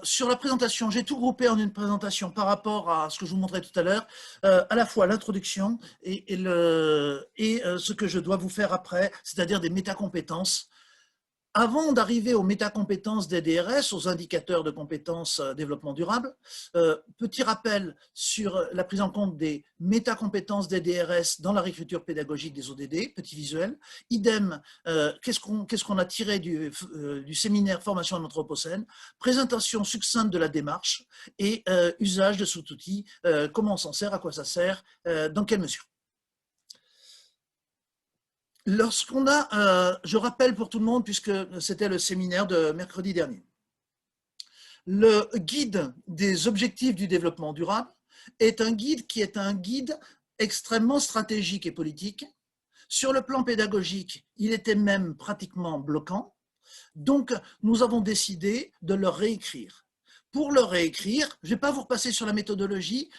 sur la présentation, j'ai tout groupé en une présentation par rapport à ce que je vous montrais tout à l'heure, à la fois l'introduction et ce que je dois vous faire après, c'est-à-dire des métacompétences. Avant d'arriver aux métacompétences des DRS, aux indicateurs de compétences développement durable, petit rappel sur la prise en compte des métacompétences des DRS dans la réécriture pédagogique des ODD, petit visuel. Idem, qu'est-ce qu'on a tiré du séminaire formation en anthropocène, présentation succincte de la démarche et usage de cet outil, comment on s'en sert, à quoi ça sert, dans quelle mesure. Lorsqu'on a, je rappelle pour tout le monde, puisque c'était le séminaire de mercredi dernier, le guide des objectifs du développement durable est un guide qui est un guide extrêmement stratégique et politique. Sur le plan pédagogique, il était même pratiquement bloquant. Donc, nous avons décidé de le réécrire. Pour le réécrire, je ne vais pas vous repasser sur la méthodologie,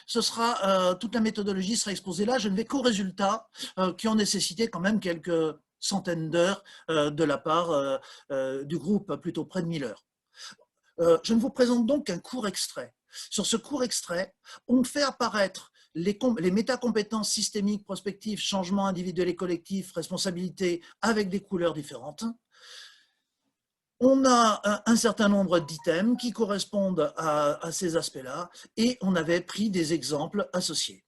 toute la méthodologie sera exposée là, je ne vais qu'aux résultats qui ont nécessité quand même quelques centaines d'heures de la part du groupe, plutôt près de 1000 heures. Je ne vous présente donc qu'un court extrait. Sur ce court extrait, on fait apparaître les métacompétences systémiques, prospectives, changements individuels et collectifs, responsabilités avec des couleurs différentes. On a un certain nombre d'items qui correspondent à ces aspects-là et on avait pris des exemples associés.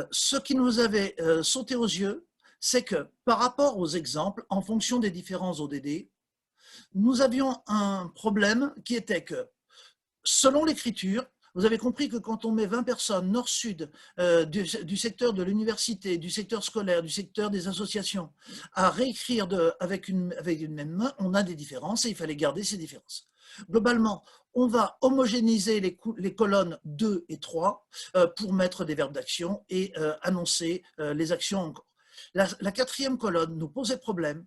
Ce qui nous avait sauté aux yeux, c'est que par rapport aux exemples, en fonction des différents ODD, nous avions un problème qui était que, selon l'écriture, vous avez compris que quand on met 20 personnes nord-sud du secteur de l'université, du secteur scolaire, du secteur des associations, à réécrire avec une même main, on a des différences et il fallait garder ces différences. Globalement, on va homogénéiser les colonnes 2 et 3 pour mettre des verbes d'action et annoncer les actions encore. La quatrième colonne nous posait problème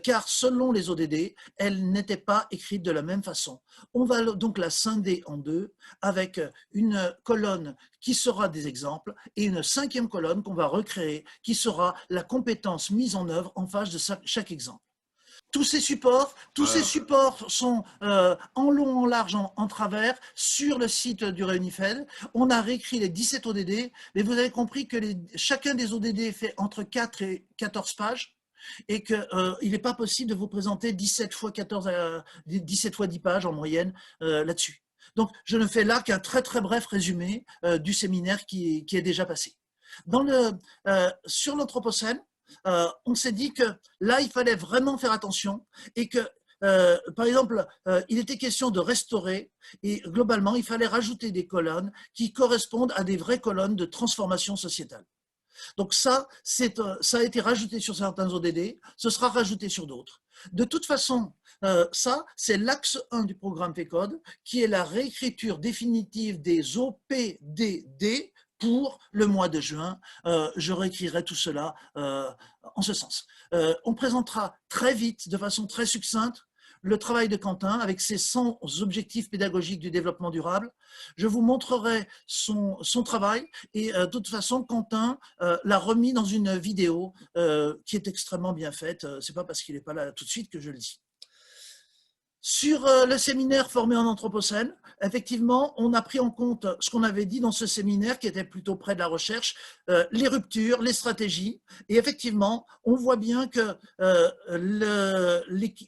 car selon les ODD, elle n'était pas écrite de la même façon. On va donc la scinder en deux avec une colonne qui sera des exemples et une cinquième colonne qu'on va recréer qui sera la compétence mise en œuvre en face de chaque exemple. Tous ces supports sont en long, en large, en travers sur le site du Réunifed. On a réécrit les 17 ODD, mais vous avez compris que chacun des ODD fait entre 4 et 14 pages et qu'il n'est pas possible de vous présenter 17 fois 17 fois 10 pages en moyenne là-dessus. Donc, je ne fais là qu'un très très bref résumé du séminaire qui est déjà passé. Sur l'Anthropocène, on s'est dit que là, il fallait vraiment faire attention et que, par exemple, il était question de restaurer et globalement, il fallait rajouter des colonnes qui correspondent à des vraies colonnes de transformation sociétale. Donc ça a été rajouté sur certains ODD, ce sera rajouté sur d'autres. De toute façon, ça, c'est l'axe 1 du programme FECODE, qui est la réécriture définitive des OPDD pour le mois de juin. Je réécrirai tout cela en ce sens. On présentera très vite, de façon très succincte, le travail de Quentin avec ses 100 objectifs pédagogiques du développement durable. Je vous montrerai son travail et de toute façon, Quentin l'a remis dans une vidéo qui est extrêmement bien faite. Ce n'est pas parce qu'il n'est pas là tout de suite que je le dis. Sur le séminaire formé en Anthropocène, effectivement, on a pris en compte ce qu'on avait dit dans ce séminaire qui était plutôt près de la recherche, les ruptures, les stratégies. Et effectivement, on voit bien que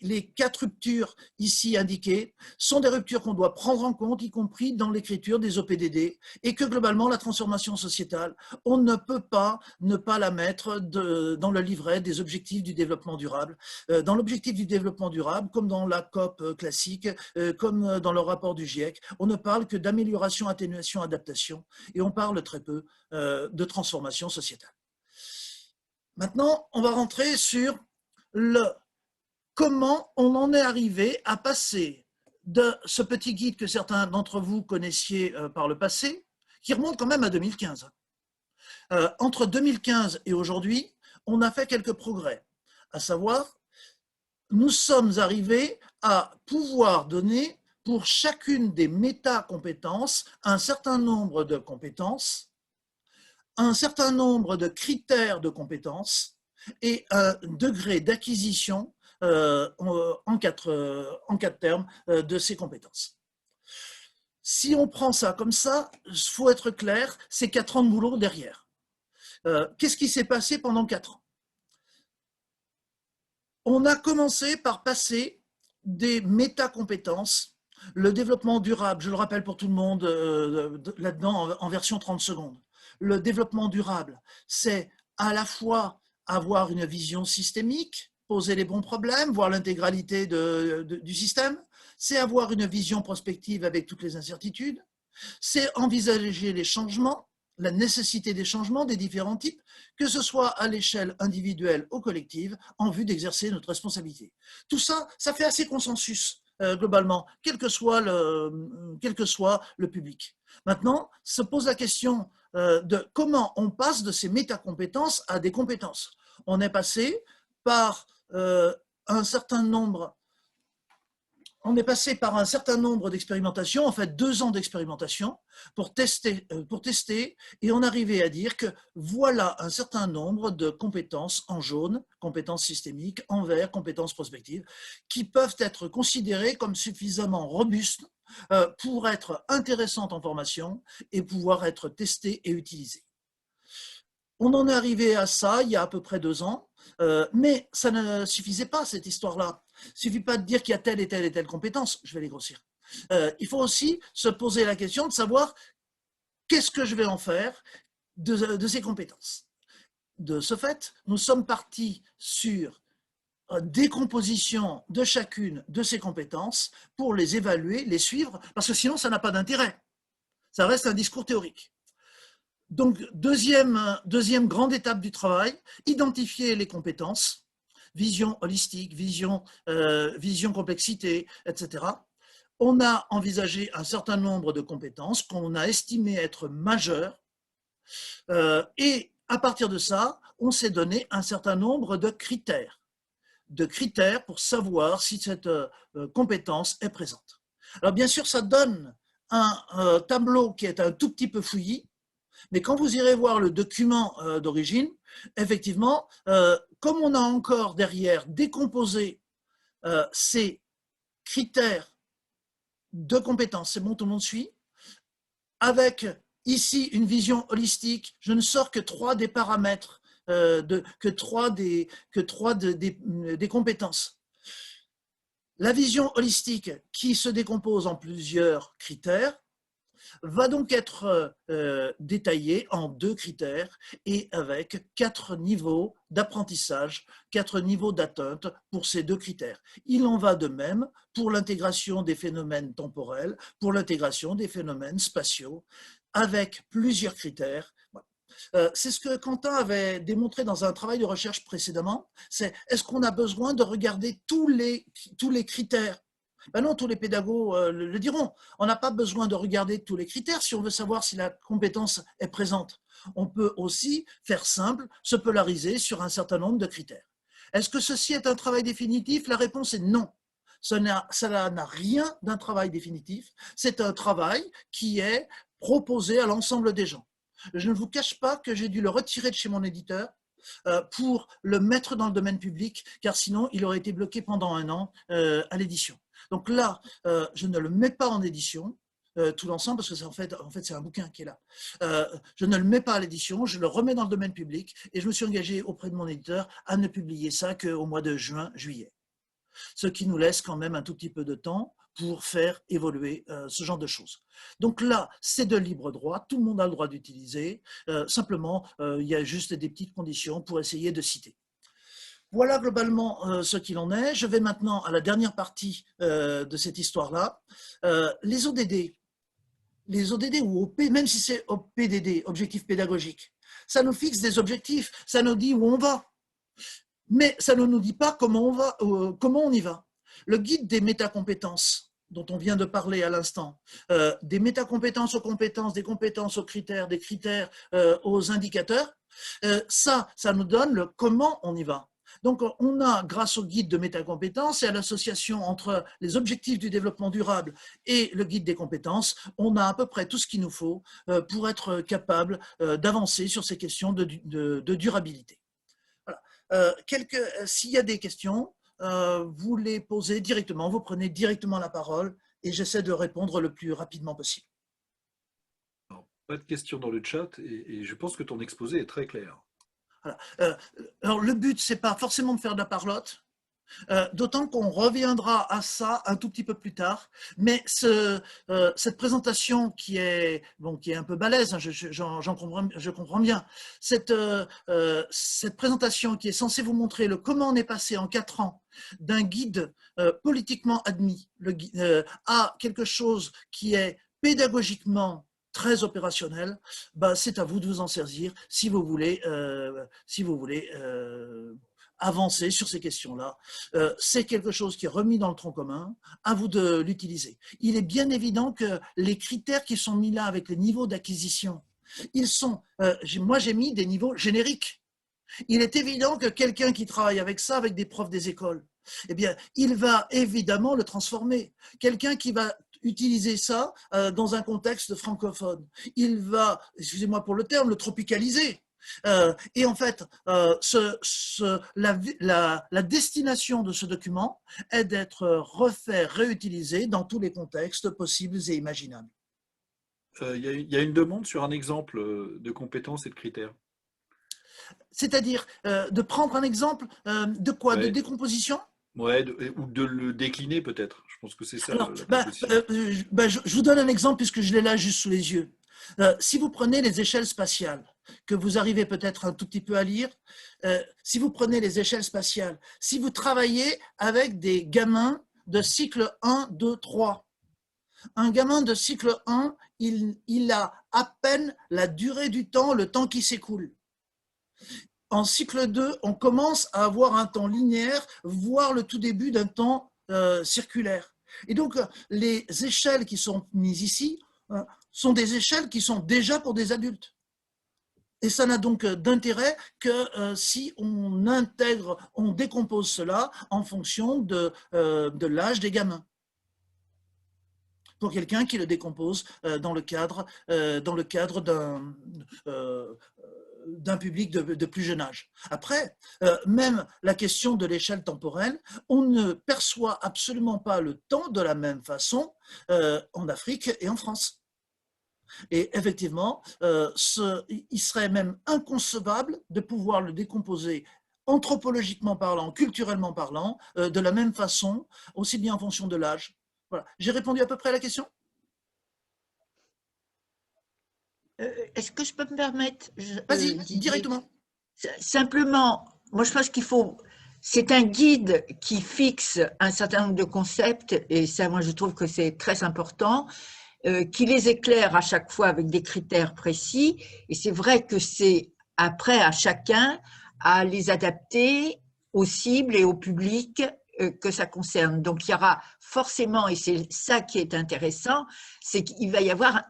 les 4 ruptures ici indiquées sont des ruptures qu'on doit prendre en compte, y compris dans l'écriture des OPDD, et que globalement, la transformation sociétale, on ne peut pas ne pas la mettre dans le livret des objectifs du développement durable. Dans l'objectif du développement durable, comme dans la COP classique, comme dans le rapport du GIEC, on ne parle que d'amélioration, atténuation, adaptation, et on parle très peu de transformation sociétale. Maintenant, on va rentrer sur comment on en est arrivé à passer de ce petit guide que certains d'entre vous connaissiez par le passé, qui remonte quand même à 2015. Entre 2015 et aujourd'hui, on a fait quelques progrès, à savoir, nous sommes arrivés à pouvoir donner pour chacune des métacompétences un certain nombre de compétences, un certain nombre de critères de compétences et un degré d'acquisition en quatre termes de ces compétences. Si on prend ça comme ça, il faut être clair, c'est 4 ans de boulot derrière. Qu'est-ce qui s'est passé pendant 4 ans? On a commencé par passer des métacompétences, le développement durable, je le rappelle pour tout le monde là-dedans en version 30 secondes. Le développement durable, c'est à la fois avoir une vision systémique, poser les bons problèmes, voir l'intégralité du système, c'est avoir une vision prospective avec toutes les incertitudes, c'est envisager les changements, la nécessité des changements des différents types, que ce soit à l'échelle individuelle ou collective, en vue d'exercer notre responsabilité. Tout ça, ça fait assez consensus globalement, quel que soit le public. Maintenant, se pose la question de comment on passe de ces métacompétences à des compétences. On est passé par un certain nombre d'expérimentations, en fait 2 ans d'expérimentation pour tester, et on arrivait à dire que voilà un certain nombre de compétences en jaune, compétences systémiques, en vert, compétences prospectives, qui peuvent être considérées comme suffisamment robustes pour être intéressantes en formation et pouvoir être testées et utilisées. On en est arrivé à ça il y a à peu près 2 ans, mais ça ne suffisait pas, cette histoire-là. Il ne suffit pas de dire qu'il y a telle et telle et telle compétence, je vais les grossir. Il faut aussi se poser la question de savoir qu'est-ce que je vais en faire de ces compétences. De ce fait, nous sommes partis sur une décomposition de chacune de ces compétences pour les évaluer, les suivre, parce que sinon ça n'a pas d'intérêt. Ça reste un discours théorique. Donc, deuxième grande étape du travail, identifier les compétences, vision holistique, vision complexité, etc. On a envisagé un certain nombre de compétences qu'on a estimées être majeures, et à partir de ça, on s'est donné un certain nombre de critères pour savoir si cette compétence est présente. Alors bien sûr, ça donne un tableau qui est un tout petit peu fouillis, mais quand vous irez voir le document d'origine, effectivement, comme on a encore derrière décomposé ces critères de compétences, c'est bon, tout le monde suit, avec ici une vision holistique, je ne sors que 3 des paramètres, que 3 des compétences. La vision holistique qui se décompose en plusieurs critères va donc être détaillée en 2 critères et avec 4 niveaux d'apprentissage, 4 niveaux d'atteinte pour ces 2 critères. Il en va de même pour l'intégration des phénomènes temporels, pour l'intégration des phénomènes spatiaux, avec plusieurs critères. C'est ce que Quentin avait démontré dans un travail de recherche précédemment, c'est est-ce qu'on a besoin de regarder tous les critères? Ben non, tous les pédagogues le diront. On n'a pas besoin de regarder tous les critères si on veut savoir si la compétence est présente. On peut aussi faire simple, se polariser sur un certain nombre de critères. Est-ce que ceci est un travail définitif? La réponse est non. Cela n'a rien d'un travail définitif. C'est un travail qui est proposé à l'ensemble des gens. Je ne vous cache pas que j'ai dû le retirer de chez mon éditeur pour le mettre dans le domaine public, car sinon il aurait été bloqué pendant 1 an à l'édition. Donc là, je ne le mets pas en édition, tout l'ensemble, parce que en fait c'est un bouquin qui est là. Je ne le mets pas à l'édition, je le remets dans le domaine public, et je me suis engagé auprès de mon éditeur à ne publier ça qu'au mois de juin, juillet. Ce qui nous laisse quand même un tout petit peu de temps pour faire évoluer ce genre de choses. Donc là, c'est de libre droit, tout le monde a le droit d'utiliser, simplement, il y a juste des petites conditions pour essayer de citer. Voilà globalement ce qu'il en est. Je vais maintenant à la dernière partie de cette histoire-là. Les ODD ou OP, même si c'est OPDD, objectif pédagogique, ça nous fixe des objectifs, ça nous dit où on va. Mais ça ne nous dit pas comment on y va. Le guide des métacompétences, dont on vient de parler à l'instant, des métacompétences aux compétences, des compétences aux critères, des critères aux indicateurs, ça nous donne le comment on y va. Donc, on a, grâce au guide de métacompétences et à l'association entre les objectifs du développement durable et le guide des compétences, on a à peu près tout ce qu'il nous faut pour être capable d'avancer sur ces questions de durabilité. Voilà. S'il y a des questions, vous les posez directement, vous prenez directement la parole et j'essaie de répondre le plus rapidement possible. Alors, pas de questions dans le chat et je pense que ton exposé est très clair. Voilà. Alors, le but, c'est pas forcément de faire de la parlotte, d'autant qu'on reviendra à ça un tout petit peu plus tard. Mais cette présentation qui est un peu balèze, hein, je comprends bien, cette présentation qui est censée vous montrer comment on est passé en 4 ans d'un guide politiquement admis à quelque chose qui est pédagogiquement très opérationnel, bah, c'est à vous de vous en saisir si vous voulez, avancer sur ces questions-là. C'est quelque chose qui est remis dans le tronc commun, à vous de l'utiliser. Il est bien évident que les critères qui sont mis là avec les niveaux d'acquisition, ils sont, moi j'ai mis des niveaux génériques. Il est évident que quelqu'un qui travaille avec ça, avec des profs des écoles, eh bien, il va évidemment le transformer. Quelqu'un qui va utiliser ça dans un contexte francophone, il va, excusez-moi pour le terme, le tropicaliser. Et en fait, la destination de ce document est d'être refait, réutilisé dans tous les contextes possibles et imaginables. Il y a une demande sur un exemple de compétences et de critères. C'est-à-dire de prendre un exemple de quoi? De Ouais, décomposition? ouais, ou de le décliner peut-être. Je pense que c'est ça Alors, la proposition. je vous donne un exemple puisque je l'ai là juste sous les yeux. Si vous prenez les échelles spatiales, que vous arrivez peut-être un tout petit peu à lire, si vous prenez les échelles spatiales, si vous travaillez avec des gamins de cycle 1, 2, 3, un gamin de cycle 1, il a à peine la durée du temps, le temps qui s'écoule. En cycle 2, on commence à avoir un temps linéaire, voire le tout début d'un temps circulaire. Et donc, les échelles qui sont mises ici sont des échelles qui sont déjà pour des adultes. Et ça n'a donc d'intérêt que si on intègre, on décompose cela en fonction de l'âge des gamins. Pour quelqu'un qui le décompose dans le cadre d'un public de plus jeune âge. Après, même la question de l'échelle temporelle, on ne perçoit absolument pas le temps de la même façon en Afrique et en France. Et effectivement, il serait même inconcevable de pouvoir le décomposer anthropologiquement parlant, culturellement parlant, de la même façon, aussi bien en fonction de l'âge. Voilà. J'ai répondu à peu près à la question? Est-ce que je peux me permettre, Vas-y, Didier? directement. Simplement, moi je pense qu'il faut. C'est un guide qui fixe un certain nombre de concepts, et ça, moi je trouve que c'est très important, qui les éclaire à chaque fois avec des critères précis. Et c'est vrai que c'est après à chacun à les adapter aux cibles et au public que ça concerne. Donc il y aura forcément, et c'est ça qui est intéressant, c'est qu'il va y avoir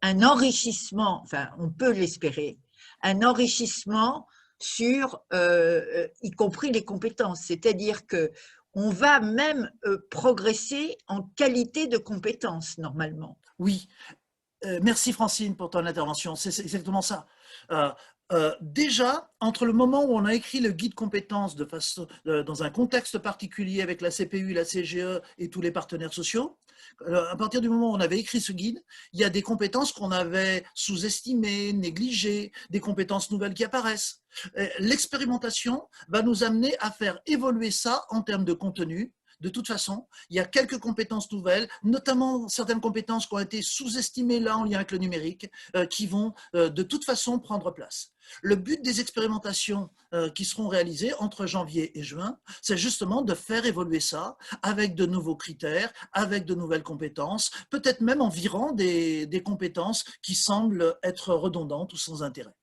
un enrichissement, enfin on peut l'espérer, un enrichissement sur, y compris les compétences. C'est-à-dire que on va même progresser en qualité de compétences normalement. Oui, merci Francine pour ton intervention, c'est exactement ça. Déjà, entre le moment où on a écrit le guide compétences dans un contexte particulier avec la CPU, la CGE et tous les partenaires sociaux, à partir du moment où on avait écrit ce guide, il y a des compétences qu'on avait sous-estimées, négligées, des compétences nouvelles qui apparaissent. L'expérimentation va nous amener à faire évoluer ça en termes de contenu. De toute façon, il y a quelques compétences nouvelles, notamment certaines compétences qui ont été sous-estimées là en lien avec le numérique, qui vont de toute façon prendre place. Le but des expérimentations qui seront réalisées entre janvier et juin, c'est justement de faire évoluer ça avec de nouveaux critères, avec de nouvelles compétences, peut-être même en virant des compétences qui semblent être redondantes ou sans intérêt.